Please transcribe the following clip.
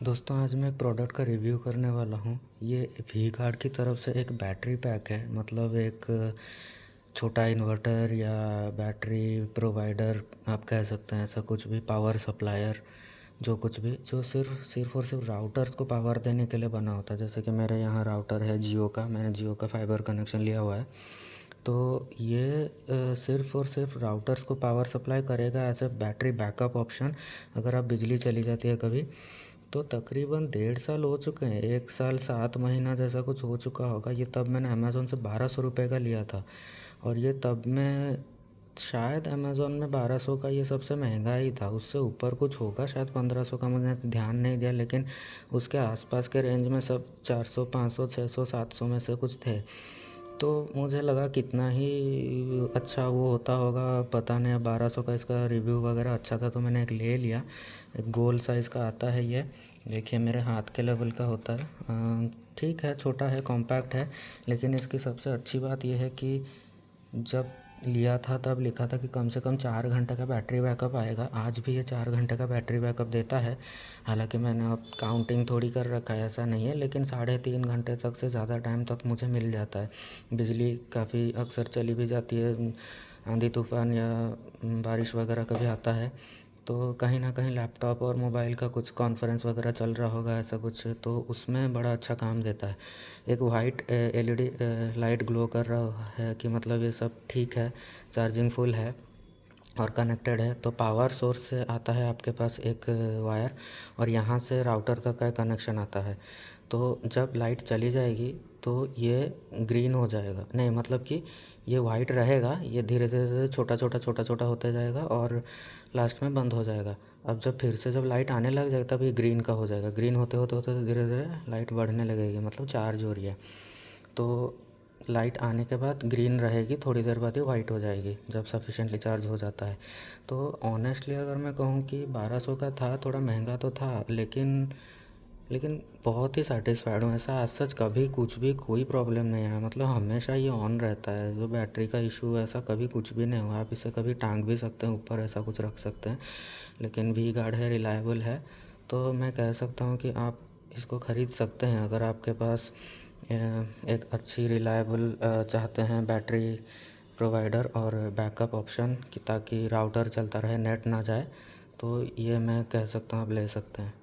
दोस्तों आज मैं एक प्रोडक्ट का रिव्यू करने वाला हूँ। ये वी गार्ड की तरफ से एक बैटरी पैक है, मतलब एक छोटा इन्वर्टर या बैटरी प्रोवाइडर आप कह सकते हैं। ऐसा कुछ भी पावर सप्लायर, जो कुछ भी जो सिर्फ और सिर्फ राउटर्स को पावर देने के लिए बना होता है। जैसे कि मेरे यहाँ राउटर है जियो का, मैंने जियो का फाइबर कनेक्शन लिया हुआ है। तो ये सिर्फ़ और सिर्फ राउटर्स को पावर सप्लाई करेगा as a battery backup option. अगर आप बिजली चली जाती है कभी, तो तकरीबन 1.5 साल हो चुके हैं, 1 साल 7 महीना जैसा कुछ हो चुका होगा। ये तब मैंने अमेज़ोन से 1200 रुपये का लिया था, और ये तब मैं शायद अमेज़ोन में 1200 का ये सबसे महंगा ही था। उससे ऊपर कुछ होगा शायद 1500 का, मुझे ध्यान नहीं दिया, लेकिन उसके आसपास के रेंज में सब 400 500 600 700 में से कुछ थे। तो मुझे लगा कितना ही अच्छा वो होता होगा पता नहीं। 1200 का इसका रिव्यू वगैरह अच्छा था तो मैंने एक ले लिया। एक गोल साइज़ का आता है ये, देखिए मेरे हाथ के लेवल का होता है। ठीक है, छोटा है, कॉम्पैक्ट है। लेकिन इसकी सबसे अच्छी बात यह है कि जब लिया था तब लिखा था कि कम से कम 4 घंटे का बैटरी बैकअप आएगा। आज भी ये 4 घंटे का बैटरी बैकअप देता है। हालांकि मैंने अब काउंटिंग थोड़ी कर रखा है, ऐसा नहीं है, लेकिन 3.5 घंटे तक से ज़्यादा टाइम तक मुझे मिल जाता है। बिजली काफ़ी अक्सर चली भी जाती है, आंधी तूफ़ान या बारिश वगैरह कभी आता है, तो कहीं ना कहीं लैपटॉप और मोबाइल का कुछ कॉन्फ्रेंस वगैरह चल रहा होगा ऐसा कुछ, तो उसमें बड़ा अच्छा काम देता है। एक वाइट एलईडी लाइट ग्लो कर रहा है कि मतलब ये सब ठीक है, चार्जिंग फुल है और कनेक्टेड है। तो पावर सोर्स से आता है आपके पास एक वायर, और यहाँ से राउटर तक का कनेक्शन आता है। तो जब लाइट चली जाएगी तो ये ग्रीन हो जाएगा, नहीं मतलब कि ये वाइट रहेगा, ये धीरे धीरे छोटा छोटा होते जाएगा और लास्ट में बंद हो जाएगा। अब जब फिर से जब लाइट आने लग जाएगा तब ये ग्रीन का हो जाएगा। ग्रीन होते होते होते धीरे धीरे लाइट बढ़ने लगेगी, मतलब चार्ज हो रही है। तो लाइट आने के बाद ग्रीन रहेगी, थोड़ी देर बाद ये वाइट हो जाएगी जब सफिशेंटली चार्ज हो जाता है। तो ऑनेस्टली अगर मैं कहूँ कि 1200 का था, थोड़ा महंगा तो था, लेकिन बहुत ही सेटिस्फाइड हूँ। ऐसा आज सच कभी कुछ भी कोई प्रॉब्लम नहीं आया, मतलब हमेशा ये ऑन रहता है। जो बैटरी का इशू ऐसा कभी कुछ भी नहीं हुआ। आप इसे कभी टांग भी सकते हैं ऊपर, ऐसा कुछ रख सकते हैं। लेकिन वी गार्ड है, रिलायबल है, तो मैं कह सकता हूँ कि आप इसको ख़रीद सकते हैं अगर आपके पास एक अच्छी रिलायबल चाहते हैं बैटरी प्रोवाइडर और बैकअप ऑप्शन, कि ताकि राउटर चलता रहे, नेट ना जाए। तो ये मैं कह सकता हूँ आप ले सकते हैं।